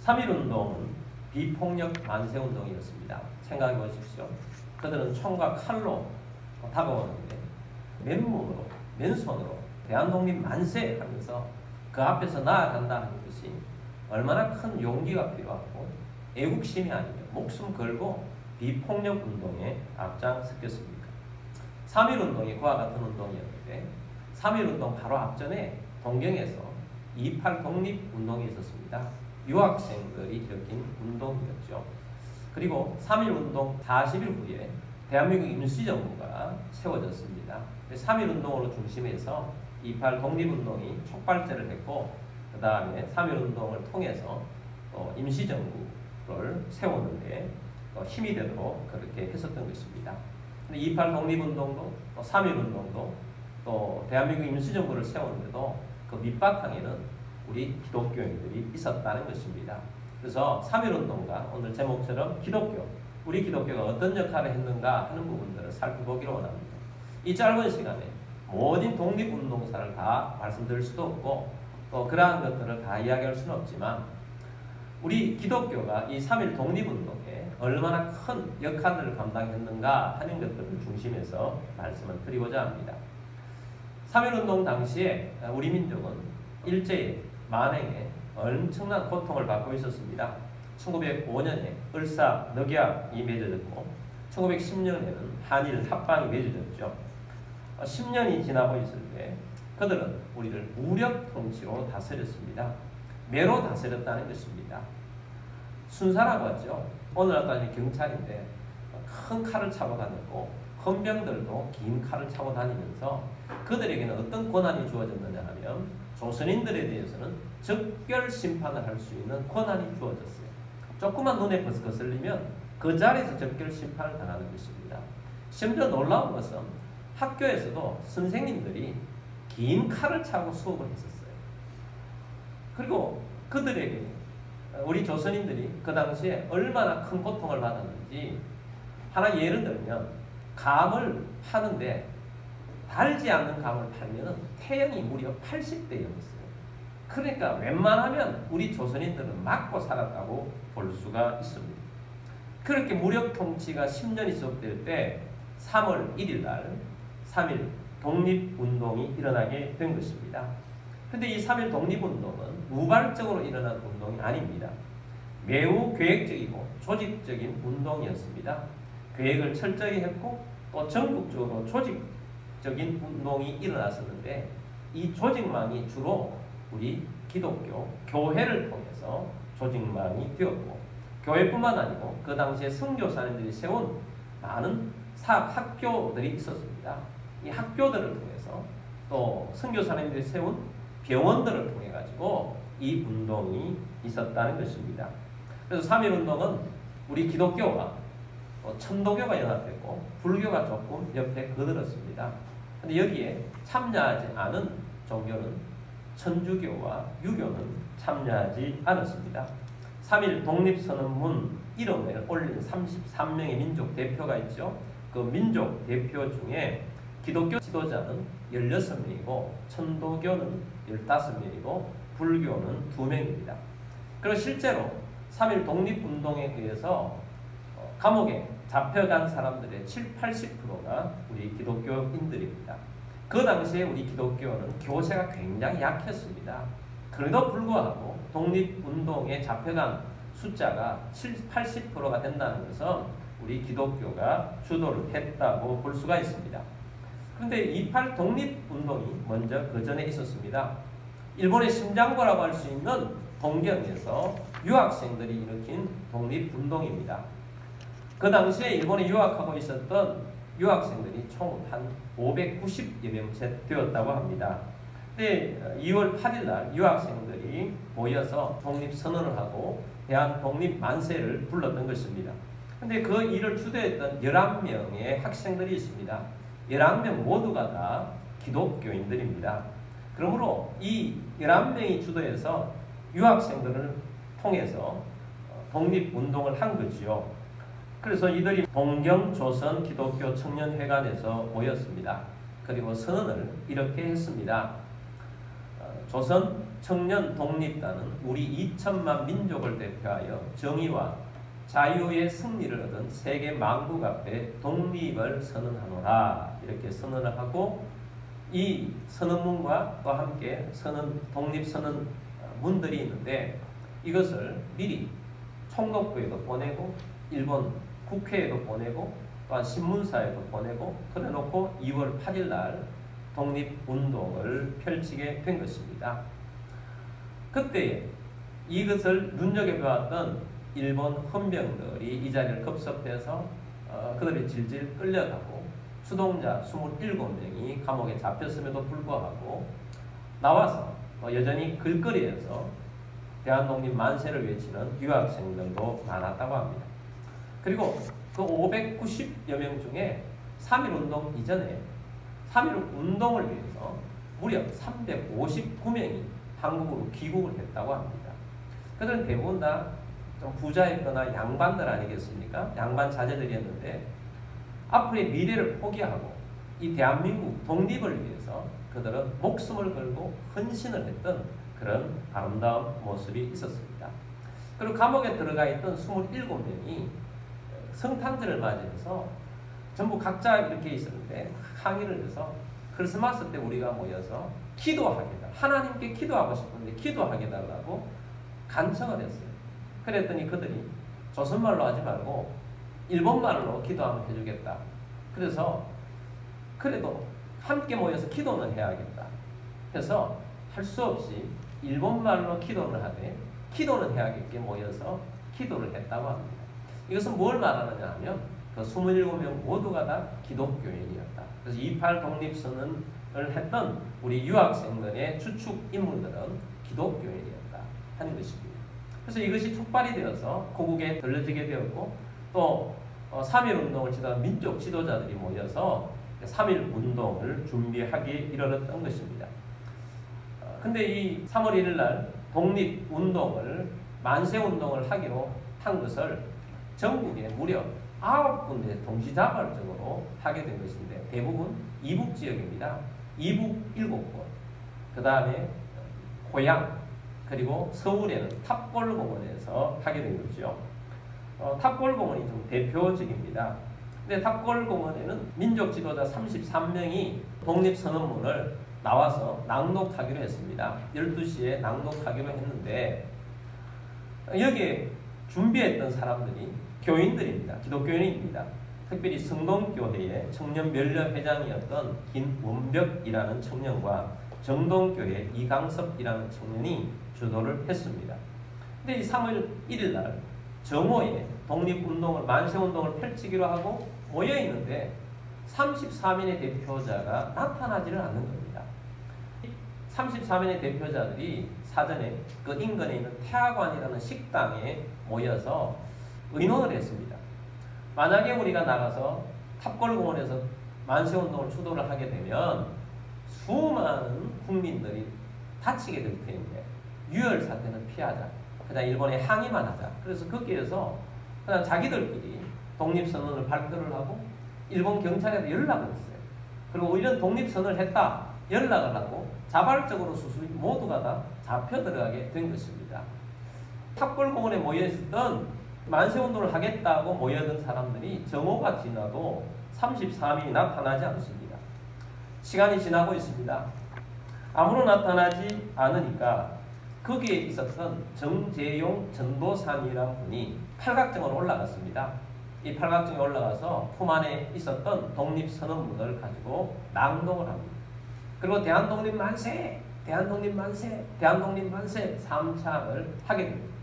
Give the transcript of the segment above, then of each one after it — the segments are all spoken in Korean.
3.1운동은 비폭력 만세운동이었습니다. 생각해 보십시오. 그들은 총과 칼로 다가오는데 맨몸으로, 맨손으로 대한독립 만세 하면서 그 앞에서 나아간다 하는 것이 얼마나 큰 용기가 필요하고 애국심이 아니면 목숨 걸고 비폭력 운동에 앞장섰겠습니까? 3.1운동이 그와 같은 운동이었는데 3.1운동 바로 앞전에 동경에서 2.8 독립운동이 있었습니다. 유학생들이 일으킨 운동이었죠. 그리고 3.1운동 40일 후에 대한민국 임시정부가 세워졌습니다. 3.1운동으로 중심해서 2.8 독립운동이 촉발제를 했고 그 다음에 3.1운동을 통해서 임시정부를 세우는데 힘이 되도록 그렇게 했었던 것입니다. 2.8 독립운동도 3.1운동도 또 대한민국 임시정부를 세우는데도 그 밑바탕에는 우리 기독교인들이 있었다는 것입니다. 그래서 3.1운동과 오늘 제목처럼 기독교, 우리 기독교가 어떤 역할을 했는가 하는 부분들을 살펴보기로 원합니다. 이 짧은 시간에 모든 독립운동사를 다 말씀드릴 수도 없고 또 그러한 것들을 다 이야기할 수는 없지만 우리 기독교가 이 3.1 독립운동에 얼마나 큰 역할을 감당했는가 하는 것들을 중심해서 말씀을 드리고자 합니다. 3.1운동 당시에 우리 민족은 일제의 만행에 엄청난 고통을 받고 있었습니다. 1905년에 을사늑약이 맺어졌고 1910년에는 한일 합방이 맺어졌죠. 10년이 지나고 있을 때 그들은 우리를 무력 통치로 다스렸습니다. 매로 다스렸다는 것입니다. 순사라고 하죠. 오늘날 따지면 경찰인데 큰 칼을 차고 다녔고 헌병들도 긴 칼을 차고 다니면서 그들에게는 어떤 권한이 주어졌느냐 하면 조선인들에 대해서는 적별 심판을 할 수 있는 권한이 주어졌어요. 조그만 눈에 거슬리면 그 자리에서 적별 심판을 당하는 것입니다. 심지어 놀라운 것은 학교에서도 선생님들이 긴 칼을 차고 수업을 했었어요. 그리고 그들에게 우리 조선인들이 그 당시에 얼마나 큰 고통을 받았는지 하나 예를 들면 감을 파는데 달지 않는 감을 팔면 태형이 무려 80대였어요. 그러니까 웬만하면 우리 조선인들은 맞고 살았다고 볼 수가 있습니다. 그렇게 무력 통치가 10년이 지속될 때 3월 1일 날 3.1 독립운동이 일어나게 된 것입니다. 그런데 이 3.1 독립운동은 우발적으로 일어난 운동이 아닙니다. 매우 계획적이고 조직적인 운동이었습니다. 계획을 철저히 했고 또 전국적으로 조직적인 운동이 일어났었는데 이 조직망이 주로 우리 기독교 교회를 통해서 조직망이 되었고 교회뿐만 아니고 그 당시에 선교사님들이 세운 많은 학교들이 있었습니다. 이 학교들을 통해서 또 선교사님들이 세운 병원들을 통해 가지고 이 운동이 있었다는 것입니다. 그래서 3.1운동은 우리 기독교와 천도교가 연합됐고 불교가 조금 옆에 거들었습니다. 그런데 여기에 참여하지 않은 종교는 천주교와 유교는 참여하지 않았습니다. 3.1 독립선언문 이름을 올린 33명의 민족 대표가 있죠. 그 민족 대표 중에 기독교 지도자는 16명이고 천도교는 15명이고 불교는 2명입니다. 그리고 실제로 3.1 독립운동에 의해서 감옥에 잡혀간 사람들의 70~80%가 우리 기독교인들입니다. 그 당시에 우리 기독교는 교세가 굉장히 약했습니다. 그래도 불구하고 독립운동에 잡혀간 숫자가 70~80%가 된다는 것은 우리 기독교가 주도를 했다고 볼 수가 있습니다. 그런데 2.8 독립운동이 먼저 그 전에 있었습니다. 일본의 심장고라고 할 수 있는 동경에서 유학생들이 일으킨 독립운동입니다. 그 당시에 일본에 유학하고 있었던 유학생들이 총 한 590여 명 되었다고 합니다. 근데 2월 8일 날 유학생들이 모여서 독립선언을 하고 대한 독립 만세를 불렀던 것입니다. 근데 그 일을 주도했던 11명의 학생들이 있습니다. 11명 모두가 다 기독교인들입니다. 그러므로 이 11명이 주도해서 유학생들을 통해서 독립운동을 한 거지요. 그래서 이들이 동경 조선 기독교 청년회관에서 모였습니다. 그리고 선언을 이렇게 했습니다. 조선 청년 독립단은 우리 2천만 민족을 대표하여 정의와 자유의 승리를 얻은 세계 만국 앞에 독립을 선언하노라. 이렇게 선언을 하고 이 선언문과 또 함께 독립선언문들이 있는데 이것을 미리 총독부에도 보내고 일본 국회에도 보내고 또한 신문사에도 보내고 그래놓고 2월 8일 날 독립운동을 펼치게 된 것입니다. 그때 이것을 눈여겨보았던 일본 헌병들이 이 자리를 급습해서 그들이 질질 끌려가고 수동자 27명이 감옥에 잡혔음에도 불구하고 나와서 여전히 길거리에서 대한독립 만세를 외치는 유학생들도 많았다고 합니다. 그리고 그 590여 명 중에 3.1운동 이전에 3.1운동을 위해서 무려 359명이 한국으로 귀국을 했다고 합니다. 그들은 대부분 다 좀 부자였거나 양반들 아니겠습니까? 양반 자제들이었는데 앞으로의 미래를 포기하고 이 대한민국 독립을 위해서 그들은 목숨을 걸고 헌신을 했던 그런 아름다운 모습이 있었습니다. 그리고 감옥에 들어가 있던 27명이 성탄절을 맞이해서 전부 각자 이렇게 있었는데 항의를 해서 크리스마스 때 우리가 모여서 기도하게 달라. 하나님께 기도하고 싶은데 기도하게 달라고 간청을 했어요. 그랬더니 그들이 조선말로 하지 말고 일본말로 기도하면 해주겠다. 그래서 그래도 함께 모여서 기도는 해야겠다. 그래서 할 수 없이 일본말로 기도를 하되 기도는 해야겠게 모여서 기도를 했다고 합니다. 이것은 뭘 말하느냐 하면 그 27명 모두가 다 기독교인이었다. 그래서 28 독립선언을 했던 우리 유학생들의 주축 인물들은 기독교인이었다 하는 것입니다. 그래서 이것이 촉발이 되어서 고국에 들려지게 되었고 또 3.1운동을 지도한 민족 지도자들이 모여서 3.1운동을 준비하기에 이르렀던 것입니다. 근데 이 3월 1일 날 독립운동을 만세운동을 하기로 한 것을 전국에 무려 9군데 동시다발적으로 하게 된 것인데 대부분 이북 지역입니다. 이북 7곳, 그 다음에 고양, 그리고 서울에는 탑골공원에서 하게 된 거죠. 탑골공원이 좀 대표적입니다. 근데 탑골공원에는 민족 지도자 33명이 독립선언문을 나와서 낭독하기로 했습니다. 12시에 낭독하기로 했는데 여기에 준비했던 사람들이 교인들입니다. 기독교인입니다. 특별히 성동교회의 청년면례회장이었던 김원벽이라는 청년과 정동교회 이강섭이라는 청년이 주도를 했습니다. 근데 이 3월 1일 날 정오에 독립운동을 만세운동을 펼치기로 하고 모여있는데 34명의 대표자가 나타나지를 않는 겁니다. 34명의 대표자들이 사전에 그 인근에 있는 태화관이라는 식당에 모여서 의논을 했습니다. 만약에 우리가 나가서 탑골공원에서 만세운동을 주도를 하게 되면 수많은 국민들이 다치게 될 텐데 유혈 사태는 피하자. 그냥 일본에 항의만 하자. 그래서 거기에서 그냥 자기들끼리 독립선언을 발표를 하고 일본 경찰에도 연락을 했어요. 그리고 이런 독립선언을 했다. 연락을 하고 자발적으로 수술이 모두가 다 잡혀 들어가게 된 것입니다. 탑골공원에 모여있었던 만세운동을 하겠다고 모여든 사람들이 정오가 지나도 34명이 나타나지 않습니다. 시간이 지나고 있습니다. 아무로 나타나지 않으니까 거기에 있었던 정재용 전도사님이라는 분이 팔각정으로 올라갔습니다. 이 팔각정에 올라가서 품 안에 있었던 독립선언문을 가지고 낭독을 합니다. 그리고 대한독립 만세! 대한독립 만세! 대한독립 만세! 3창을 하게 됩니다.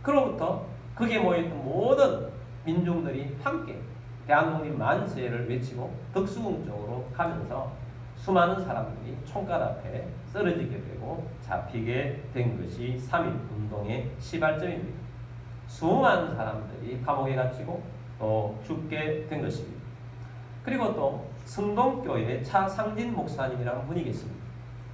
그로부터 거기에 모여있던 모든 민중들이 함께 대한독립 만세를 외치고 덕수궁 쪽으로 가면서 수많은 사람들이 총갈 앞에 쓰러지게 되고 잡히게 된 것이 3.1운동의 시발점입니다. 수많은 사람들이 감옥에 갇히고 또 죽게 된 것입니다. 그리고 또 성동교회 차상진 목사님이라는 분이 계십니다.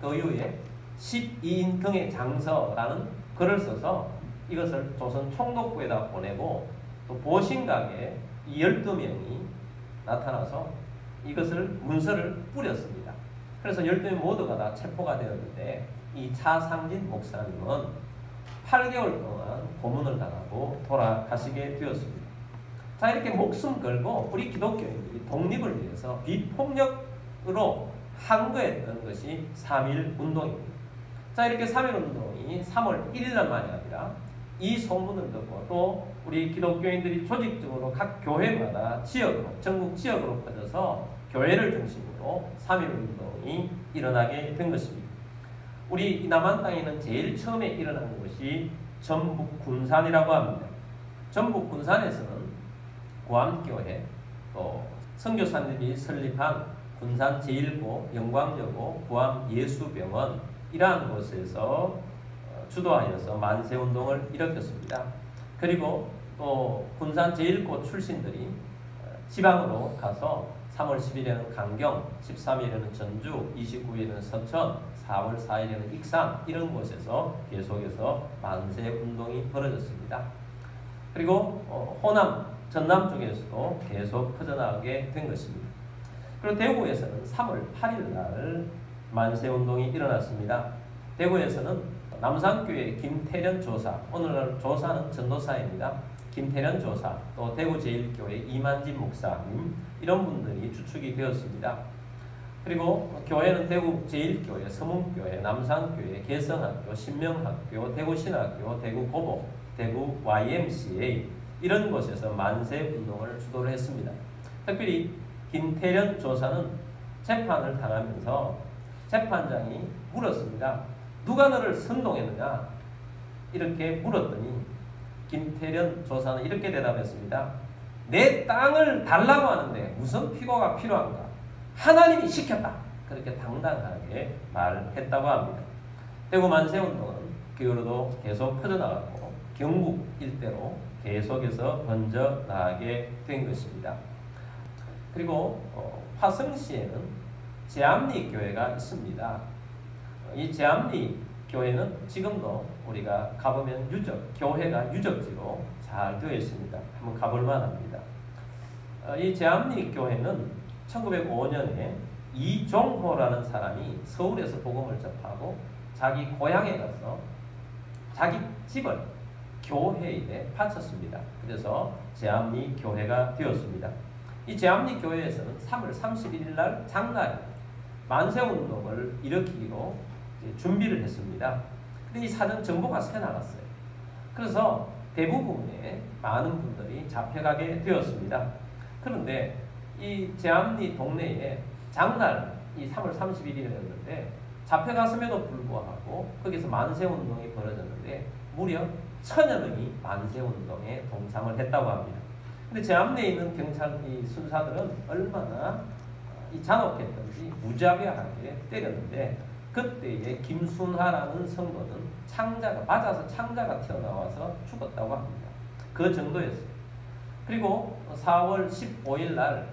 그 이후에 12인 등의 장서라는 글을 써서 이것을 조선 총독부에다 보내고 또 보신각에 이 12명이 나타나서 이것을 문서를 뿌렸습니다. 그래서 12명 모두가 다 체포가 되었는데 이 차상진 목사님은 8개월 동안 고문을 당하고 돌아가시게 되었습니다. 자, 이렇게 목숨 걸고 우리 기독교인들이 독립을 위해서 비폭력으로 항거했던 것이 3.1 운동입니다. 자, 이렇게 3.1 운동이 3월 1일 날만이 아니라 이 소문을 듣고 또 우리 기독교인들이 조직적으로 각 교회마다 지역으로, 전국 지역으로 퍼져서 교회를 중심으로 3.1 운동이 일어나게 된 것입니다. 우리 남한 땅에는 제일 처음에 일어난 곳이 전북군산이라고 합니다. 전북군산에서는 구암교회, 또 선교사님이 설립한 군산 제1고, 영광여고, 구암예수병원 이러한 곳에서 주도하여서 만세운동을 일으켰습니다. 그리고 또 군산 제1고 출신들이 지방으로 가서 3월 10일에는 강경, 13일에는 전주, 29일에는 서천, 4월 4일에는 익산 이런 곳에서 계속해서 만세운동이 벌어졌습니다. 그리고 호남, 전남 쪽에서도 계속 퍼져나가게 된 것입니다. 그리고 대구에서는 3월 8일 날 만세운동이 일어났습니다. 대구에서는 남산교회 김태련 조사, 오늘날 조사는 전도사입니다. 김태련 조사, 또 대구제일교회 이만진 목사님 이런 분들이 주축이 되었습니다. 그리고 교회는 대구제일교회, 서문교회, 남산교회, 개성학교, 신명학교, 대구신학교, 대구고복, 대구 YMCA 이런 곳에서 만세운동을 주도를 했습니다. 특별히 김태련 조사는 재판을 당하면서 재판장이 물었습니다. 누가 너를 선동했느냐? 이렇게 물었더니 김태련 조사는 이렇게 대답했습니다. 내 땅을 달라고 하는데 무슨 피고가 필요한가? 하나님이 시켰다. 그렇게 당당하게 말했다고 합니다. 대구 만세운동은 그 후로도 계속 퍼져나갔고 경북 일대로 계속해서 번져나가게 된 것입니다. 그리고 화성시에는 제암리 교회가 있습니다. 이 제암리 교회는 지금도 우리가 가보면 교회가 유적지로 잘 되어 있습니다. 한번 가볼 만합니다. 이 제암리 교회는 1905년에 이종호라는 사람이 서울에서 복음을 접하고 자기 고향에 가서 자기 집을 교회에 바쳤습니다. 그래서 제암리 교회가 되었습니다. 이 제암리 교회에서는 3월 31일 날 장날 만세운동을 일으키기로 준비를 했습니다. 근데 이 사전 정보가 새 나갔어요. 그래서 대부분의 많은 분들이 잡혀가게 되었습니다. 그런데 이 제암리 동네에 장날 이 3월 31일이었는데 잡혀갔음에도 불구하고 거기서 만세운동이 벌어졌는데 무려 1000여 명이 만세운동에 동참을 했다고 합니다. 근데 제암리에 있는 경찰 순사들은 얼마나 잔혹했던지 무자비하게 때렸는데 그때에 김순하라는 성도는 맞아서 창자가 튀어나와서 죽었다고 합니다. 그 정도였어요. 그리고 4월 15일 날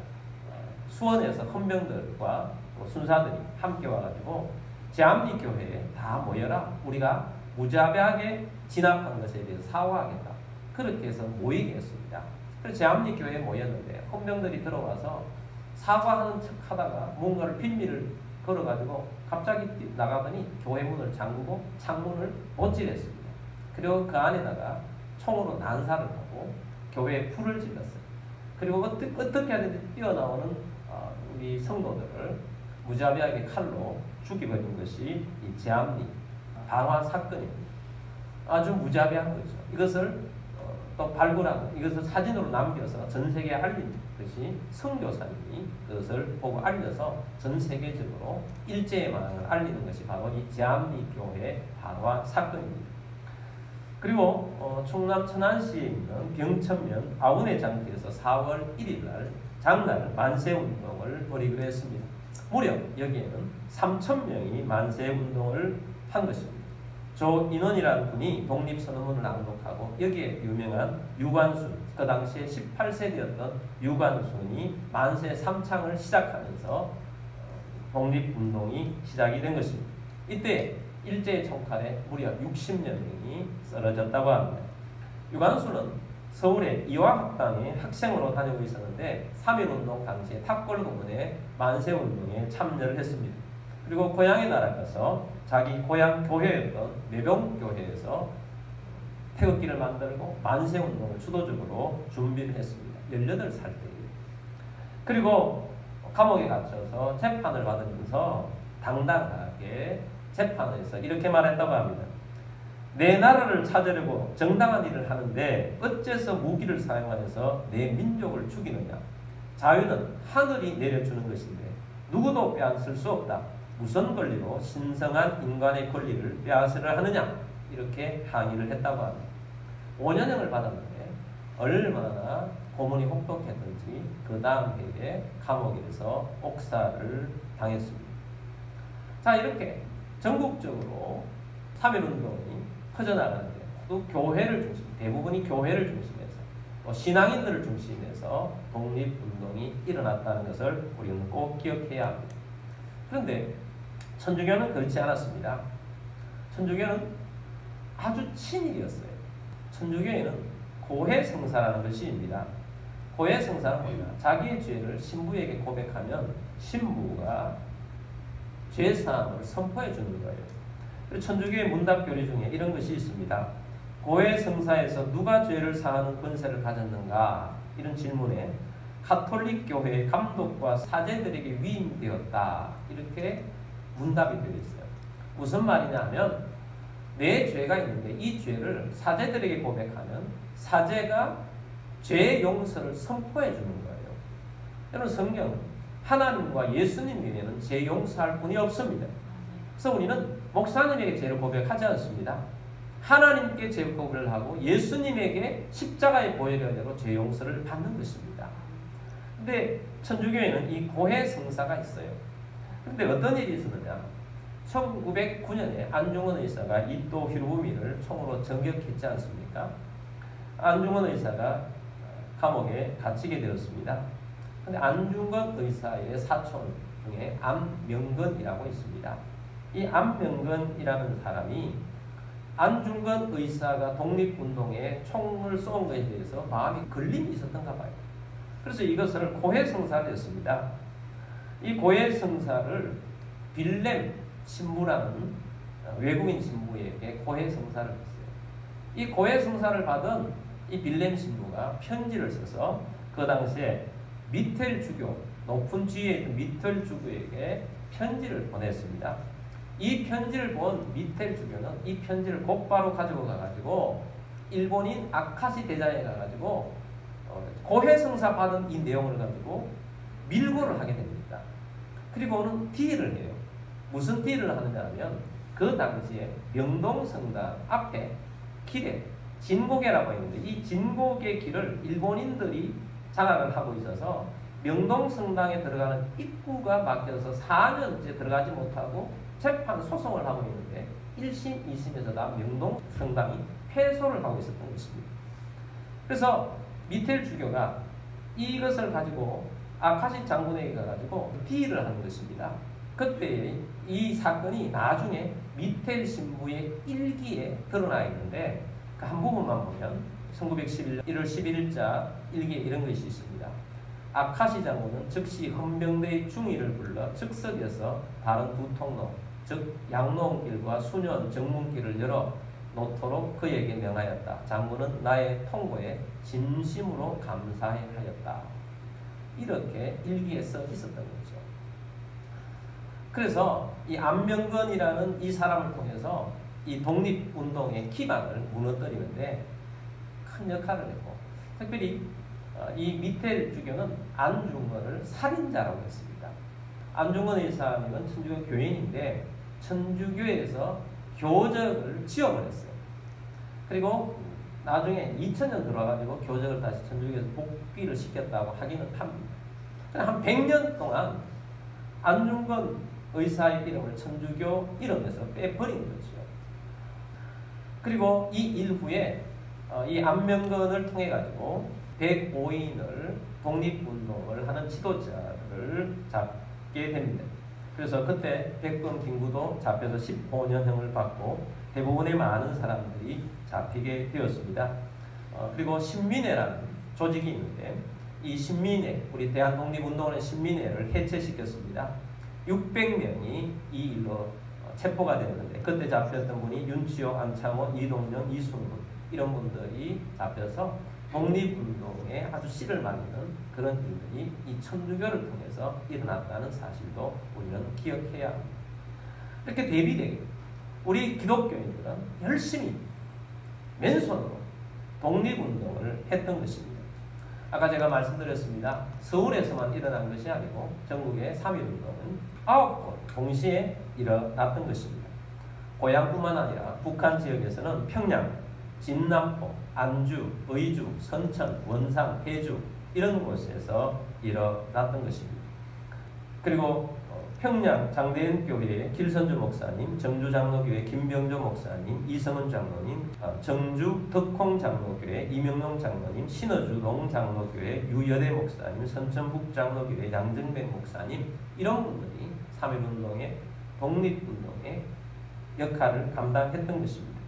수원에서 헌병들과 순사들이 함께 와가지고 제암리 교회에 다 모여라. 우리가 무자비하게 진압한 것에 대해서 사과하겠다. 그렇게 해서 모이게 했습니다. 그래서 제암리 교회에 모였는데 헌병들이 들어와서 사과하는 척 하다가 뭔가를 빈미를 걸어가지고 갑자기 나가더니 교회 문을 잠그고 창문을 못질했습니다. 그리고 그 안에다가 총으로 난사를 하고 교회에 불을 질렀어요. 그리고 어떻게 하든지 뛰어나오는 우리 성도들을 무자비하게 칼로 죽여버린 것이 이 제암리 반화 사건입니다. 아주 무자비한 거죠. 이것을 또 발굴하고 이것을 사진으로 남겨서 전 세계에 알린 것이 선교사님이 그것을 보고 알려서 전 세계적으로 일제의 망을 알리는 것이 바로 이 제암리 교회 반화 사건입니다. 그리고 충남 천안시에 있는 병천면 아운의 장터에서 4월 1일 날 장날 만세운동을 벌이기로 했습니다. 무려 여기에는 3,000명이 만세운동을 한 것입니다. 조인원이라는 분이 독립선언문을 낭독하고 여기에 유명한 유관순, 그 당시에 18세 되었던 유관순이 만세 3창을 시작하면서 독립운동이 시작이 된 것입니다. 이때 일제의 총칼에 무려 60여 명이 쓰러졌다고 합니다. 유관순은 서울의 이화학당에 학생으로 다니고 있었는데 3.1운동 당시에 탑골 고문의 만세운동에 참여를 했습니다. 그리고 고향에 날아가서 자기 고향 교회였던 매병교회에서 태극기를 만들고 만세운동을 주도적으로 준비를 했습니다. 18살 때예요. 그리고 감옥에 갇혀서 재판을 받으면서 당당하게 재판에서 이렇게 말했다고 합니다. 내 나라를 찾으려고 정당한 일을 하는데 어째서 무기를 사용하여서 내 민족을 죽이느냐. 자유는 하늘이 내려주는 것인데 누구도 빼앗을 수 없다. 무슨 권리로 신성한 인간의 권리를 빼앗으려 하느냐. 이렇게 항의를 했다고 합니다. 5년형을 받았는데 얼마나 고문이 혹독했던지 그 다음 해에 감옥에서 옥살을 당했습니다. 자, 이렇게 전국적으로 3.1운동이 퍼져나가는데 또 교회를 중심, 대부분이 교회를 중심해서 또 신앙인들을 중심해서 독립운동이 일어났다는 것을 우리는 꼭 기억해야 합니다. 그런데 천주교는 그렇지 않았습니다. 천주교는 아주 친일이었어요. 천주교에는 고해성사라는 것이 있습니다. 고해성사는 뭐냐? 자기의 죄를 신부에게 고백하면 신부가 죄사함을 선포해 주는 거예요. 그리고 천주교의 문답교리 중에 이런 것이 있습니다. 고해성사에서 누가 죄를 사하는 권세를 가졌는가? 이런 질문에 가톨릭 교회의 감독과 사제들에게 위임되었다. 이렇게 문답이 되어 있어요. 무슨 말이냐 하면 내 죄가 있는데 이 죄를 사제들에게 고백하면 사제가 죄 용서를 선포해 주는 거예요. 여러분, 성경은 하나님과 예수님 외에는 죄 용서할 분이 없습니다. 그래서 우리는 목사님에게 죄를 고백하지 않습니다. 하나님께 죄 고백을 하고 예수님에게 십자가의 보혈로 죄 용서를 받는 것입니다. 근데 천주교에는 이 고해성사가 있어요. 근데 어떤 일이 있었느냐? 1909년에 안중근 의사가 이토 히로부미를 총으로 전격했지 않습니까? 안중근 의사가 감옥에 갇히게 되었습니다. 근데 안중근 의사의 사촌 중에 안명근이라고 있습니다. 이 안명근이라는 사람이 안중근 의사가 독립운동에 총을 쏜 것에 대해서 마음이 걸림이 있었던가 봐요. 그래서 이것을 고해성사를 했습니다. 이 고해성사를 빌렘 신부라는 외국인 신부에게 고해성사를 했어요. 이 고해성사를 받은 이 빌렘 신부가 편지를 써서 그 당시에 미텔 주교, 높은 지위에 있던 미텔 주교에게 편지를 보냈습니다. 이 편지를 본 미텔 주교는 이 편지를 곧바로 가지고 가가지고 일본인 아카시 대자에 가가지고 고해성사 받은 이 내용을 가지고 밀고를 하게 됩니다. 그리고는 딜을 해요. 무슨 딜을 하느냐 하면 그 당시에 명동성당 앞에 길에 진고개라고 있는데 이 진고개 길을 일본인들이 장악을 하고 있어서 명동성당에 들어가는 입구가 막혀서 4년째 들어가지 못하고 재판 소송을 하고 있는데 1심, 2심에서 다 명동성당이 패소를 하고 있었던 것입니다. 그래서 미텔 주교가 이것을 가지고 아카시 장군에게 가가지고 딜을 하는 것입니다. 그때 이 사건이 나중에 미텔 신부의 일기에 드러나 있는데 그 한 부분만 보면 1911년 1월 11일자 일기에 이런 것이 있습니다. 아카시 장군은 즉시 헌병대의 중위를 불러 즉석에서 다른 두 통로, 즉 양로원길과 수년 정문길을 열어 놓도록 그에게 명하였다. 장군은 나의 통고에 진심으로 감사하였다. 이렇게 일기에 써 있었던 거죠. 그래서 이 안명근이라는 이 사람을 통해서 이 독립운동의 기반을 무너뜨리는데 큰 역할을 했고, 특별히 이 미텔 주교는 안중근을 살인자라고 했습니다. 안중근 의사님은 천주교 교인인데 천주교에서 교적을 지워버렸어요. 그리고 나중에 2000년 들어와가지고 교적을 다시 천주교에서 복귀를 시켰다고 하기는 합니다. 한 100년 동안 안중근 의사의 이름을 천주교 이름에서 빼버린 거죠. 그리고 이 일후에 이 안명근을 통해 가지고 105인을 독립운동을 하는 지도자를 잡게 됩니다. 그래서 그때 백범 김구도 잡혀서 15년형을 받고 대부분의 많은 사람들이 잡히게 되었습니다. 그리고 신민회라는 조직이 있는데 이 신민회, 우리 대한독립운동원의 신민회를 해체시켰습니다. 600명이 이 일로 체포가 되는데 그때 잡혔던 분이 윤치호, 안창호, 이동영, 이순문 이런 분들이 잡혀서 독립운동에 아주 씨를 말리는 그런 일들이 이 천주교를 통해서 일어났다는 사실도 우리는 기억해야 합니다. 이렇게 대비되게 우리 기독교인들은 열심히 맨손으로 독립운동을 했던 것입니다. 아까 제가 말씀드렸습니다. 서울에서만 일어난 것이 아니고 전국의 3.1운동은 9곳 동시에 일어났던 것입니다. 고향뿐만 아니라 북한 지역에서는 평양, 진남포, 안주, 의주, 선천, 원산, 해주 이런 곳에서 일어났던 것입니다. 그리고 평양 장대인교회의 길선주 목사님, 정주장로교회 김병조 목사님, 이성은 장로님, 정주 덕홍장로교회 이명용 장로님, 신어주 농장로교회 유여대 목사님, 선천북 장로교회 양정백 목사님 이런 분들이 3.1운동의 독립운동의 역할을 감당했던 것입니다.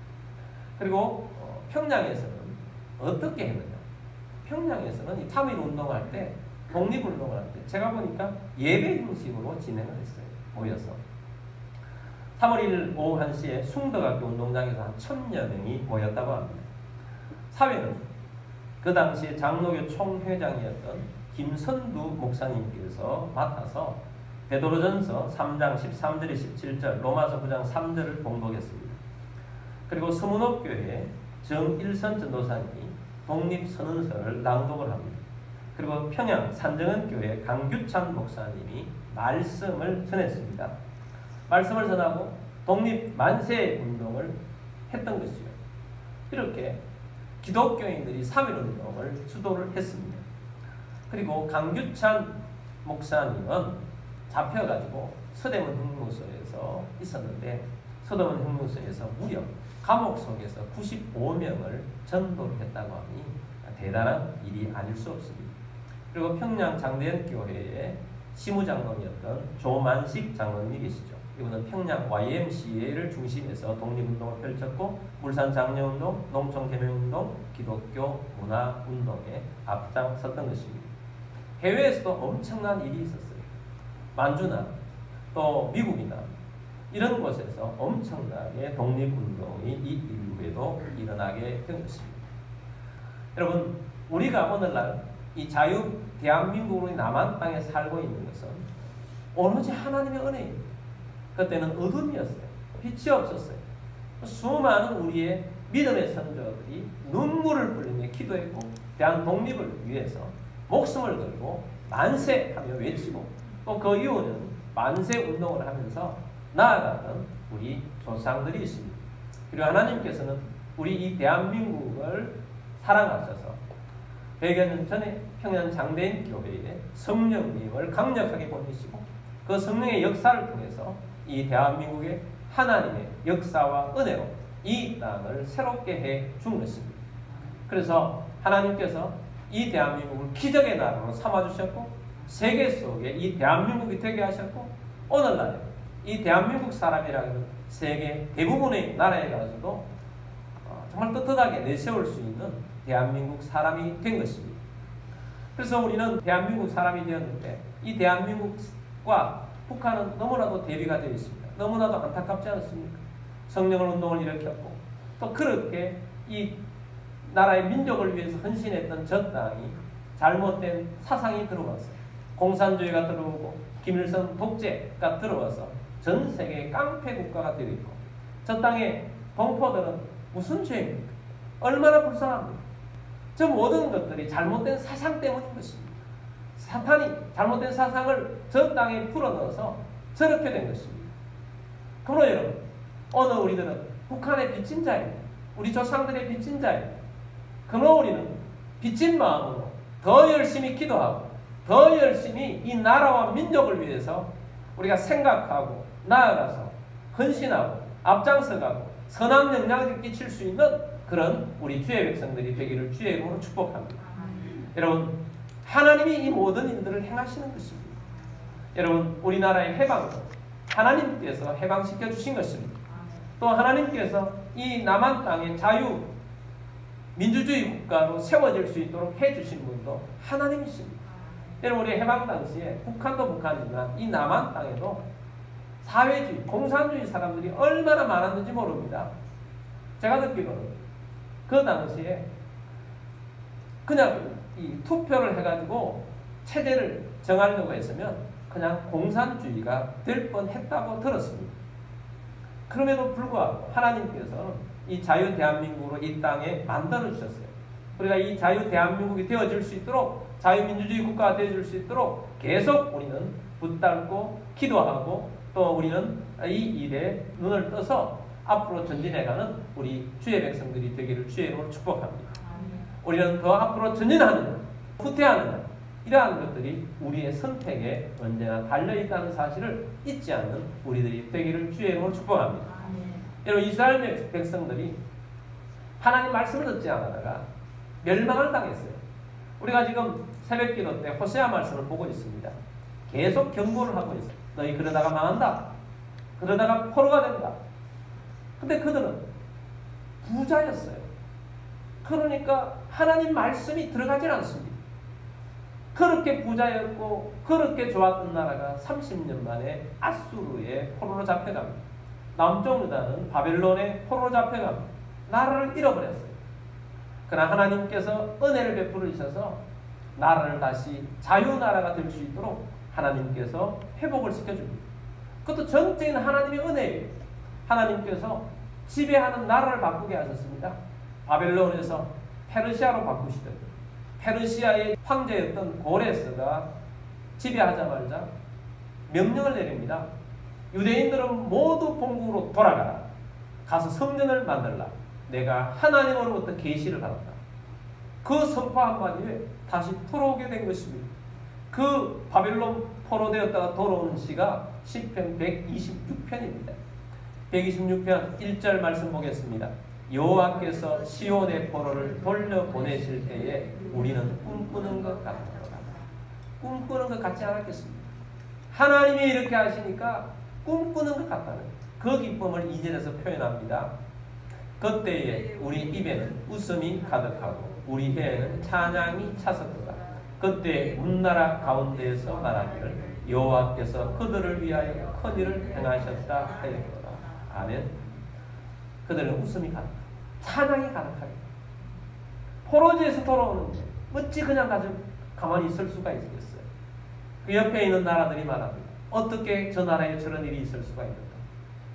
그리고 평양에서는 어떻게 했느냐? 평양에서는 이 3.1운동할 때 독립운동을 할 때 제가 보니까 예배 형식으로 진행을 했어요. 모여서 3월 1일 오후 1시에 숭덕학교 운동장에서 한 1000여 명이 모였다고 합니다. 사회는 그 당시에 장로교 총회장이었던 김선두 목사님께서 맡아서 베드로전서 3장 13절에 17절 로마서 9장 3절을 봉독했습니다. 그리고 서문옥교회 정일선 전도사님이 독립선언서를 낭독을 합니다. 그리고 평양 산정은교회 강규찬 목사님이 말씀을 전했습니다. 말씀을 전하고 독립만세운동을 했던 것이죠. 이렇게 기독교인들이 3.1운동을 주도를 했습니다. 그리고 강규찬 목사님은 잡혀가지고 서대문 형무소에서 있었는데 서대문 형무소에서 무려 감옥 속에서 95명을 전도를 했다고 하니 대단한 일이 아닐 수 없습니다. 그리고 평양 장대연교회의 시무장로였던 조만식 장로님이 계시죠. 이분은 평양 YMCA를 중심해서 독립운동을 펼쳤고 물산 장려운동, 농촌개명운동, 기독교 문화운동에 앞장섰던 것입니다. 해외에서도 엄청난 일이 있었어요. 만주나 또 미국이나 이런 곳에서 엄청나게 독립운동이 이 이후에도 일어나게 된 것입니다. 여러분, 우리가 오늘날 이 자유 대한민국의 남한 땅에 살고 있는 것은 오로지 하나님의 은혜입니다. 그때는 어둠이었어요. 빛이 없었어요. 수많은 우리의 믿음의 선조들이 눈물을 흘리며 기도했고 대한 독립을 위해서 목숨을 걸고 만세하며 외치고 또 그 이후는 만세운동을 하면서 나아가는 우리 조상들이 있습니다. 그리고 하나님께서는 우리 이 대한민국을 사랑하셔서 100여 년 전에 평양 장대인 교회에 성령님을 강력하게 보내시고 그 성령의 역사를 통해서 이 대한민국의 하나님의 역사와 은혜로 이 땅을 새롭게 해 준 것입니다. 그래서 하나님께서 이 대한민국을 기적의 나라로 삼아주셨고 세계 속에 이 대한민국이 되게 하셨고 오늘날 이 대한민국 사람이라는 세계 대부분의 나라에 가서도 정말 떳떳하게 내세울 수 있는 대한민국 사람이 된 것입니다. 그래서 우리는 대한민국 사람이 되었는데 이 대한민국과 북한은 너무나도 대비가 되어 있습니다. 너무나도 안타깝지 않습니까? 성령을 운동을 일으켰고 또 그렇게 이 나라의 민족을 위해서 헌신했던 저 땅이 잘못된 사상이 들어왔어요. 공산주의가 들어오고 김일성 독재가 들어와서 전 세계의 깡패 국가가 되어 있고 저 땅의 동포들은 무슨 죄입니까? 얼마나 불쌍합니까? 저 모든 것들이 잘못된 사상 때문인 것입니다. 사탄이 잘못된 사상을 저 땅에 불어넣어서 저렇게 된 것입니다. 그러나 여러분, 오늘 우리들은 북한의 빚진 자입니다. 우리 조상들의 빚진 자입니다. 그러나 우리는 빚진 마음으로 더 열심히 기도하고 더 열심히 이 나라와 민족을 위해서 우리가 생각하고 나아가서 헌신하고 앞장서가고 선한 영향을 끼칠 수 있는 그런 우리 주의 백성들이 되기를 주의 이름으로 축복합니다. 여러분, 하나님이 이 모든 일들을 행하시는 것입니다. 여러분, 우리나라의 해방도 하나님께서 해방시켜 주신 것입니다. 또 하나님께서 이 남한 땅의 자유 민주주의 국가로 세워질 수 있도록 해주신 분도 하나님이십니다. 여러분, 우리 해방 당시에 북한도 북한이지만 이 남한 땅에도 사회주의, 공산주의 사람들이 얼마나 많았는지 모릅니다. 제가 듣기로는 그 당시에 그냥 이 투표를 해가지고 체제를 정하려고 했으면 그냥 공산주의가 될 뻔했다고 들었습니다. 그럼에도 불구하고 하나님께서 이 자유 대한민국으로 이 땅에 만들어 주셨어요. 우리가 이 자유 대한민국이 되어질 수 있도록, 자유민주주의 국가가 되어질 수 있도록 계속 우리는 붙들고 기도하고 또 우리는 이 일에 눈을 떠서 앞으로 전진해가는 우리 주의 백성들이 되기를 주의 이름으로 축복합니다. 우리는 더 앞으로 전진하느냐, 후퇴하느냐, 이러한 것들이 우리의 선택에 언제나 달려있다는 사실을 잊지 않는 우리들이 되기를 주의 이름으로 축복합니다. 여러분, 이스라엘 백성들이 하나님 말씀을 듣지 않다가 멸망을 당했어요. 우리가 지금 새벽기도 때 호세아 말씀을 보고 있습니다. 계속 경고를 하고 있어요. 너희 그러다가 망한다. 그러다가 포로가 된다. 근데 그들은 부자였어요. 그러니까 하나님 말씀이 들어가질 않습니다. 그렇게 부자였고 그렇게 좋았던 나라가 30년 만에 아수르의 포로로 잡혀갑니다. 남쪽 유다는 바벨론의 포로로 잡혀갑니다. 나라를 잃어버렸어요. 그러나 하나님께서 은혜를 베풀어 주셔서 나라를 다시 자유나라가 될 수 있도록 하나님께서 회복을 시켜줍니다. 그것도 전적인 하나님의 은혜예요. 하나님께서 지배하는 나라를 바꾸게 하셨습니다. 바벨론에서 페르시아로 바꾸시더니 페르시아의 황제였던 고레스가 지배하자마자 명령을 내립니다. 유대인들은 모두 본국으로 돌아가라. 가서 성전을 만들라. 내가 하나님으로부터 계시를 받았다. 그 선포 한마디에 다시 돌아오게 된 것입니다. 그 바벨론 포로되었다가 돌아오는 시가 시편 126편입니다. 126편 1절 말씀 보겠습니다. 여호와께서 시온의 포로를 돌려보내실 때에 우리는 꿈꾸는 것 같도다. 꿈꾸는 것 같지 않았겠습니까? 하나님이 이렇게 하시니까 꿈꾸는 것 같다는 그 기쁨을 2절에서 표현합니다. 그때에 우리 입에는 웃음이 가득하고 우리 혀에는 찬양이 차섰도다. 그때 문나라 가운데에서 말하기를 여호와께서 그들을 위하여 큰 일을 행하셨다 하였도다. 아멘. 그들은 웃음이 가득하고 찬양이 가득하게 포로지에서 돌아오는데 어찌 그냥 가만히 있을 수가 있겠어요. 그 옆에 있는 나라들이 말합니다. 어떻게 저 나라에 저런 일이 있을 수가 있는가.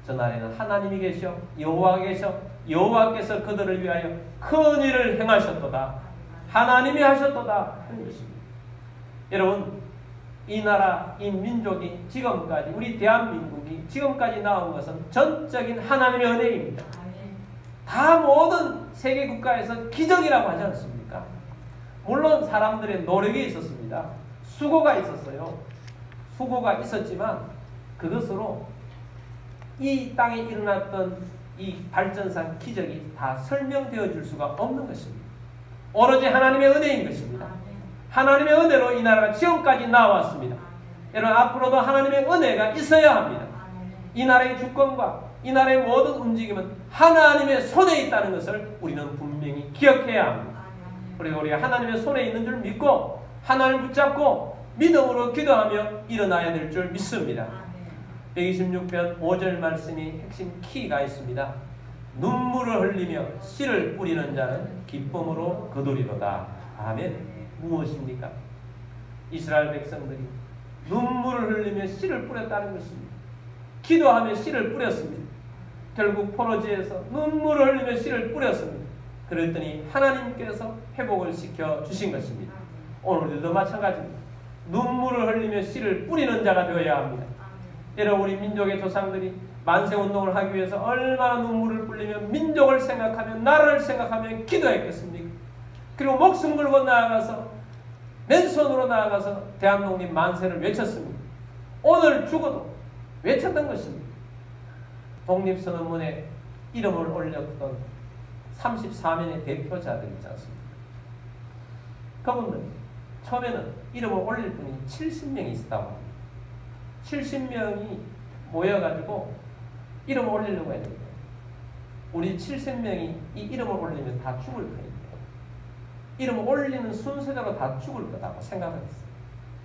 저 나라에는 하나님이 계셔, 여호와가 계셔, 여호와께서 그들을 위하여 큰 일을 행하셨도다. 하나님이 하셨도다 하는 것입니다. 여러분, 이 나라, 이 민족이 지금까지, 우리 대한민국이 지금까지 나온 것은 전적인 하나님의 은혜입니다. 다 모든 세계 국가에서 기적이라고 하지 않습니까? 물론 사람들의 노력이 있었습니다. 수고가 있었어요. 수고가 있었지만 그것으로 이 땅에 일어났던 이 발전상 기적이 다 설명되어 줄 수가 없는 것입니다. 오로지 하나님의 은혜인 것입니다. 하나님의 은혜로 이 나라가 지금까지 나왔습니다. 여러분, 앞으로도 하나님의 은혜가 있어야 합니다. 이 나라의 주권과 이 나라의 모든 움직임은 하나님의 손에 있다는 것을 우리는 분명히 기억해야 합니다. 그리고 우리가 하나님의 손에 있는 줄 믿고 하나님을 붙잡고 믿음으로 기도하며 일어나야 될 줄 믿습니다. 126편 5절 말씀이 핵심 키가 있습니다. 눈물을 흘리며 씨를 뿌리는 자는 기쁨으로 거두리로다. 아멘. 무엇입니까? 이스라엘 백성들이 눈물을 흘리며 씨를 뿌렸다는 것입니다. 기도하며 씨를 뿌렸습니다. 결국 포로지에서 눈물을 흘리며 씨를 뿌렸습니다. 그랬더니 하나님께서 회복을 시켜 주신 것입니다. 오늘도 마찬가지입니다. 눈물을 흘리며 씨를 뿌리는 자가 되어야 합니다. 여러분, 우리 민족의 조상들이 만세운동을 하기 위해서 얼마나 눈물을 흘리며 민족을 생각하며 나라를 생각하며 기도했겠습니까? 그리고 목숨 걸고 나아가서 맨손으로 나아가서 대한독립 만세를 외쳤습니다. 오늘 죽어도 외쳤던 것입니다. 독립선언문에 이름을 올렸던 34명의 대표자들 있지 않습니까? 그분들 처음에는 이름을 올릴 분이 70명이 있었다고 합니다. 70명이 모여가지고 이름을 올리려고 했는데 우리 70명이 이 이름을 올리면 다 죽을 거예요. 이름을 올리는 순서대로 다 죽을 거라고 생각을 했어요.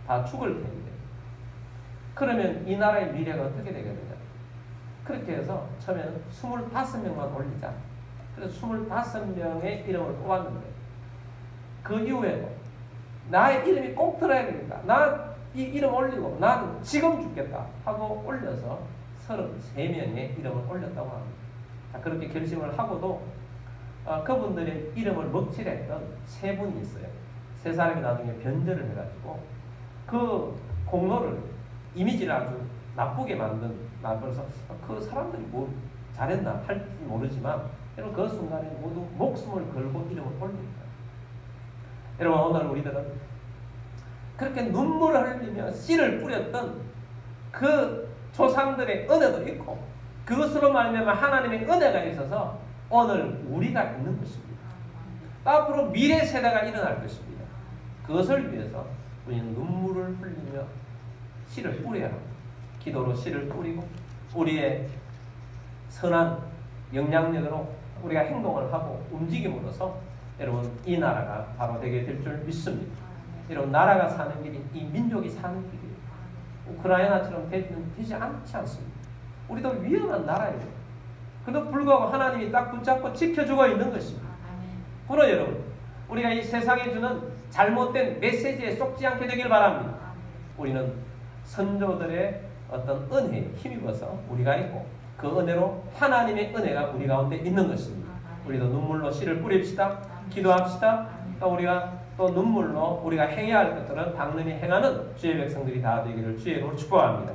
다 죽을 텐데. 그러면 이 나라의 미래가 어떻게 되겠느냐. 그렇게 해서 처음에는 25명만 올리자. 그래서 25명의 이름을 뽑았는데 그 이후에도 나의 이름이 꼭 들어야 되니까 나 이 이름 올리고 나는 지금 죽겠다 하고 올려서 33명의 이름을 올렸다고 합니다. 자, 그렇게 결심을 하고도 그분들의 이름을 먹칠했던 세 분이 있어요. 세 사람이 나중에 변절을 해가지고 그 공로를 이미지를 아주 나쁘게 만들어서 그 사람들이 뭐 잘했나 할지 모르지만 여러분 그 순간에 모두 목숨을 걸고 이름을 올립니다. 여러분 오늘 우리들은 그렇게 눈물을 흘리며 씨를 뿌렸던 그 조상들의 은혜도 있고 그것으로 말미암아 하나님의 은혜가 있어서 오늘 우리가 있는 것입니다. 앞으로 미래 세대가 일어날 것입니다. 그것을 위해서 우리는 눈물을 흘리며 씨를 뿌려야 합니다. 기도로 씨를 뿌리고 우리의 선한 영향력으로 우리가 행동을 하고 움직임으로써 여러분 이 나라가 바로 되게 될 줄 믿습니다. 여러분 나라가 사는 길이 이 민족이 사는 길이에요. 우크라이나처럼 되지 않지 않습니다. 우리도 위험한 나라예요. 그래도 불구하고 하나님이 딱 붙잡고 지켜주고 있는 것입니다. 그러나 여러분 우리가 이 세상에 주는 잘못된 메시지에 속지 않게 되길 바랍니다. 우리는 선조들의 어떤 은혜에 힘입어서 우리가 있고 그 은혜로 하나님의 은혜가 우리 가운데 있는 것입니다. 우리도 눈물로 씨를 뿌립시다. 기도합시다. 또 우리가 또 눈물로 우리가 행해야 할 것들은 당연히 행하는 주의 백성들이 다 되기를 주의 이름으로 축복합니다.